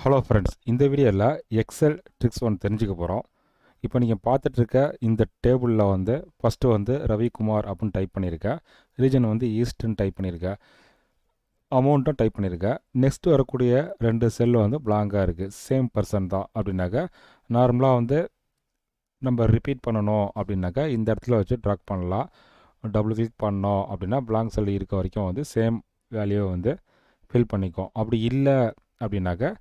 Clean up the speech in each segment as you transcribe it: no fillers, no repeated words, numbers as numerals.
Hello friends, இந்த வீடியோவில் XL tricks ஒன்று தெரிஞ்சுக்க போகிறோம். இப்போ நீங்கள் பார்த்துட்ருக்க இந்த டேபிளில் வந்து ஃபஸ்ட்டு வந்து ரவிக்குமார் அப்படின்னு டைப் பண்ணியிருக்கேன். ரீஜன் வந்து ஈஸ்ட்னு டைப் பண்ணியிருக்கேன். அமௌண்ட்டும் டைப் பண்ணியிருக்கேன். நெக்ஸ்ட்டு வரக்கூடிய 2 செல்லு வந்து பிளாங்காக இருக்குது. சேம் பர்சன் தான் அப்படின்னாக்கா நார்மலாக வந்து நம்ம ரிப்பீட் பண்ணணும் அப்படின்னாக்கா இந்த இடத்துல வச்சு ட்ராக் பண்ணலாம். டபுள் கிளிக் பண்ணோம் அப்படின்னா பிளாங்க் செல் இருக்க வரைக்கும் வந்து சேம் வேல்யூவை வந்து ஃபில் பண்ணிக்கும். அப்படி இல்லை அப்படின்னாக்கா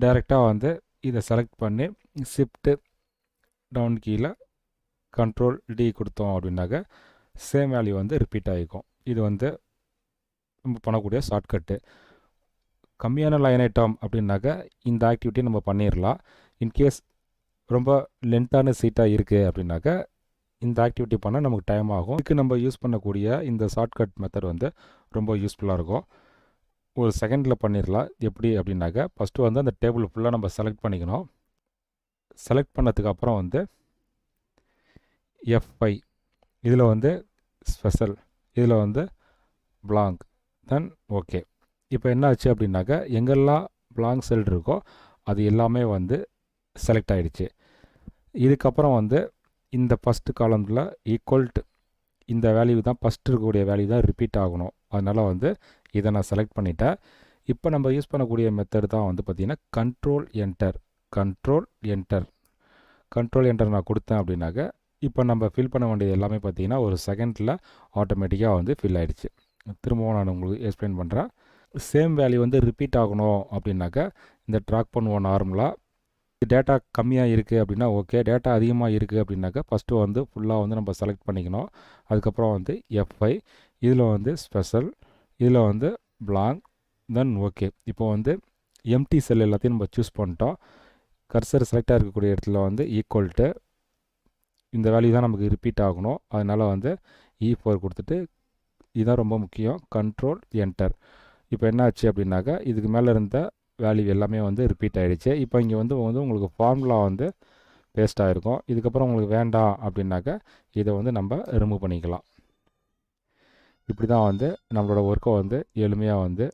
டைரெக்டாக வந்து இதை செலக்ட் பண்ணி ஷிஃப்ட்டு டவுன் கீழே கண்ட்ரோல் டி கொடுத்தோம் அப்படின்னாக்க சேம் வேல்யூ வந்து ரிப்பீட் ஆகிக்கும். இது வந்து நம்ம பண்ணக்கூடிய ஷார்ட்கட்டு. கம்மியான லைன் ஐட்டம் அப்படின்னாக்க இந்த ஆக்டிவிட்டி நம்ம பண்ணிடலாம். இன்கேஸ் ரொம்ப லென்த்தான சீட்டாக இருக்குது அப்படின்னாக்க இந்த ஆக்டிவிட்டி பண்ணால் நமக்கு டைம் ஆகும். இதுக்கு நம்ம யூஸ் பண்ணக்கூடிய இந்த ஷார்ட்கட் மெத்தட் வந்து ரொம்ப யூஸ்ஃபுல்லாக இருக்கும். ஒரு செகண்டில் பண்ணிடலாம். எப்படி அப்படின்னாக்க ஃபஸ்ட்டு வந்து அந்த டேபிள் ஃபுல்லாக நம்ம செலக்ட் பண்ணிக்கணும். செலக்ட் பண்ணதுக்கு அப்புறம் வந்து F5 இதில் வந்து ஸ்பெஷல், இதில் வந்து பிளாங்க், தென் ஓகே. இப்போ என்ன ஆச்சு அப்படின்னாக்க எங்கெல்லாம் பிளாங்க் செல் இருக்கோ அது எல்லாமே வந்து செலக்ட் ஆகிடுச்சு. இதுக்கப்புறம் வந்து இந்த ஃபஸ்ட்டு காலமில் ஈக்குவல்ட்டு இந்த வேல்யூ தான் ஃபஸ்ட்டு இருக்கக்கூடிய வேல்யூ தான் ரிப்பீட் ஆகணும். அதனால் வந்து இதை நான் செலக்ட் பண்ணிட்டேன். இப்போ நம்ம யூஸ் பண்ணக்கூடிய மெத்தட் தான் வந்து பார்த்திங்கன்னா கண்ட்ரோல் என்டர். கண்ட்ரோல் என்டர் நான் கொடுத்தேன் அப்படின்னாக்க இப்போ நம்ம ஃபில் பண்ண வேண்டியது எல்லாமே பார்த்திங்கன்னா ஒரு செகண்டில் ஆட்டோமேட்டிக்காக வந்து ஃபில் ஆகிடுச்சு. திரும்பவும் நான் உங்களுக்கு எக்ஸ்பிளைன் பண்ணுறேன். சேம் வேல்யூ வந்து ரிப்பீட் ஆகணும் அப்படின்னாக்க இந்த ட்ராக் பண்ணுவோம் நார்மலாக. டேட்டா கம்மியாக இருக்குது அப்படின்னா ஓகே, டேட்டா அதிகமாக இருக்குது அப்படின்னாக்கா ஃபஸ்ட்டு வந்து ஃபுல்லாக வந்து நம்ம செலக்ட் பண்ணிக்கணும். அதுக்கப்புறம் வந்து F5 இதில் வந்து ஸ்பெஷல், இதில் வந்து பிளாங்க், தென் ஓகே. இப்போ வந்து எம்டி செல் எல்லாத்தையும் நம்ம சூஸ் பண்ணிட்டோம். கர்சர் செலக்டாக இருக்கக்கூடிய இடத்துல வந்து ஈக்குவல்ட்டு இந்த வேல்யூ தான் நமக்கு ரிப்பீட் ஆகணும். அதனால் வந்து E4 கொடுத்துட்டு இதுதான் ரொம்ப முக்கியம், கண்ட்ரோல் என்டர். இப்போ என்ன ஆச்சு அப்படின்னாக்கா இதுக்கு மேலே இருந்த வேல்யூ எல்லாமே வந்து ரிப்பீட் ஆகிடுச்சு. இப்போ இங்கே வந்து உங்களுக்கு ஃபார்முலா வந்து பேஸ்ட் ஆகிருக்கும். இதுக்கப்புறம் உங்களுக்கு வேண்டாம் அப்படின்னாக்கா இதை வந்து நம்ம ரிமூவ் பண்ணிக்கலாம். இப்படி தான் வந்து நம்மளோட ஒர்க்கை வந்து எளிமையாக வந்து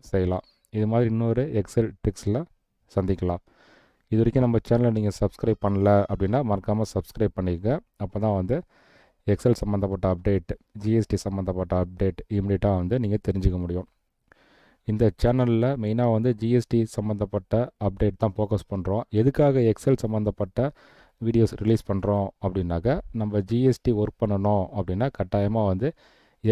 செய்யலாம். இது மாதிரி இன்னொரு எக்ஸல் ட்ரிக்ஸில் சந்திக்கலாம். இது வரைக்கும் நம்ம சேனலை நீங்கள் சப்ஸ்கிரைப் பண்ணல அப்படின்னா மறக்காமல் சப்ஸ்கிரைப் பண்ணிக்கங்க. அப்போ தான் வந்து எக்ஸல் சம்மந்தப்பட்ட அப்டேட், ஜிஎஸ்டி சம்மந்தப்பட்ட அப்டேட் இமீடியட்டாக வந்து நீங்கள் தெரிஞ்சுக்க முடியும். இந்த சேனலில் மெயினாக வந்து ஜிஎஸ்டி சம்மந்தப்பட்ட அப்டேட் தான் ஃபோக்கஸ் பண்ணுறோம். எதுக்காக எக்ஸல் சம்மந்தப்பட்ட வீடியோஸ் ரிலீஸ் பண்ணுறோம் அப்படின்னாக்க நம்ம ஜிஎஸ்டி ஒர்க் பண்ணணும் அப்படின்னா கட்டாயமாக வந்து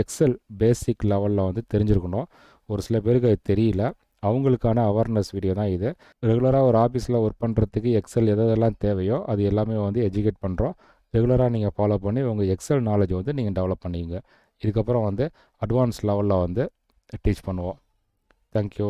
எக்ஸல் பேசிக் லெவலில் வந்து தெரிஞ்சிருக்கணும். ஒரு சில பேருக்கு அது தெரியல, அவங்களுக்கான அவேர்னஸ் வீடியோ தான் இது. ரெகுலராக ஒரு ஆஃபீஸில் ஒர்க் பண்ணுறதுக்கு எக்ஸல் எதெல்லாம் தேவையோ அது எல்லாமே வந்து எஜுகேட் பண்ணுறோம். ரெகுலராக நீங்கள் ஃபாலோ பண்ணி உங்கள் எக்ஸல் நாலேஜ் வந்து நீங்கள் டெவலப் பண்ணிங்க. இதுக்கப்புறம் வந்து அட்வான்ஸ் லெவலில் வந்து டீச் பண்ணுவோம். Thank you.